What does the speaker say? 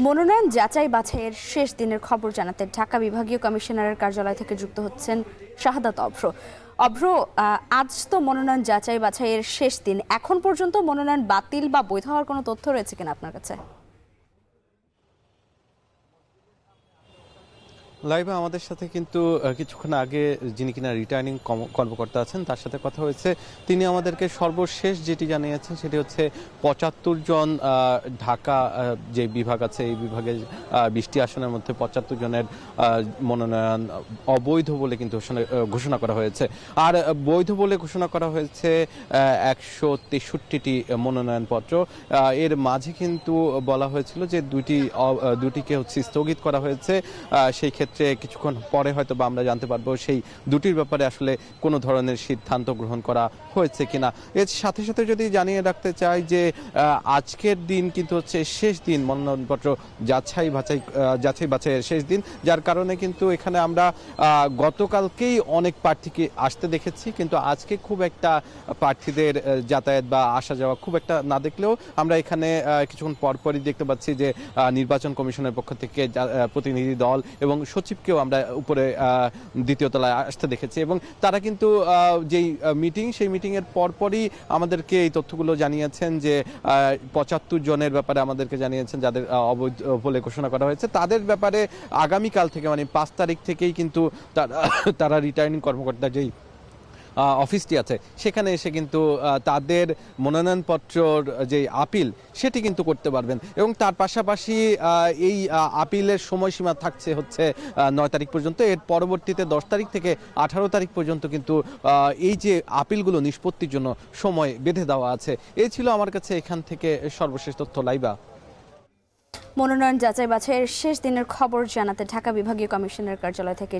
মনোনয়ন যাচাই বাছাইয়ের শেষ দিনের খবর জানাতে ঢাকা বিভাগীয় কমিশনারের কার্যালয় থেকে যুক্ত হচ্ছেন শাহাদাত অভ্র। অভ্র, আজ তো মনোনয়ন যাচাই বাছাইয়ের শেষ দিন, এখন পর্যন্ত মনোনয়ন বাতিল বা বৈধ হওয়ার কোনো তথ্য রয়েছে কিনা আপনার কাছে? লাইভে আমাদের সাথে কিন্তু কিছুক্ষণ আগে যিনি কিনা রিটার্নিং কর্মকর্তা আছেন তার সাথে কথা হয়েছে। তিনি আমাদেরকে সর্বশেষ যেটি জানিয়েছেন সেটি হচ্ছে ৭৫ জন ঢাকা যে বিভাগ আছে এই বিভাগে ২০টি আসনের মধ্যে ৭৫ জনের মনোনয়ন অবৈধ বলে কিন্তু ঘোষণা করা হয়েছে। আর বৈধ বলে ঘোষণা করা হয়েছে ১৬৩টি মনোনয়নপত্র। এর মাঝে কিন্তু বলা হয়েছিল যে দুটিকে স্থগিত করা হয়েছে। সেই ক্ষেত্রে কিছুক্ষণ পরে হয়তো বা আমরা জানতে পারবো সেই দুটির ব্যাপারে আসলে কোনো ধরনের সিদ্ধান্ত গ্রহণ করা হয়েছে কিনা। এর সাথে সাথে যদি জানিয়ে রাখতে চাই যে আজকের দিন কিন্তু হচ্ছে শেষ দিন, মনোনয়নপত্র যাচাই বাছাইয়ের শেষ দিন, যার কারণে কিন্তু এখানে আমরা গতকালকেই অনেক প্রার্থীকে আসতে দেখেছি, কিন্তু আজকে খুব একটা প্রার্থীদের যাতায়াত বা আসা যাওয়া খুব একটা না দেখলেও আমরা এখানে কিছুক্ষণ পরপরই দেখতে পাচ্ছি যে নির্বাচন কমিশনের পক্ষ থেকে প্রতিনিধি দল এবং সচিবকেও আমরা উপরে দ্বিতীয় তলায় আসতে দেখেছি, এবং তারা কিন্তু যেই সেই মিটিংয়ের পরপরই আমাদেরকে এই তথ্যগুলো জানিয়েছেন যে ৭৫ জনের ব্যাপারে আমাদেরকে জানিয়েছেন যাদের অবৈধ বলে ঘোষণা করা হয়েছে। তাদের ব্যাপারে আগামীকাল থেকে মানে ৫ তারিখ থেকেই কিন্তু তারা রিটার্নিং কর্মকর্তা যেই অফিসটি আছে সেখানে এসে কিন্তু তাদের মনোনয়নপত্রর যে আপিল সেটি কিন্তু করতে পারবেন, এবং তার পাশাপাশি এই আপিলের সময়সীমা থাকছে হচ্ছে ৯ তারিখ পর্যন্ত। এর পরবর্তীতে ১০ তারিখ থেকে ১৮ তারিখ পর্যন্ত কিন্তু এই যে আপিলগুলো নিষ্পত্তির জন্য সময় বেঁধে দেওয়া আছে। এই ছিল আমার কাছে এখান থেকে সর্বশেষ তথ্য। লাইবা, মনোনয়ন যাচাই বাছাইয়ের শেষ দিনের খবর জানাতে ঢাকা বিভাগীয় কমিশনারের কার্যালয় থেকে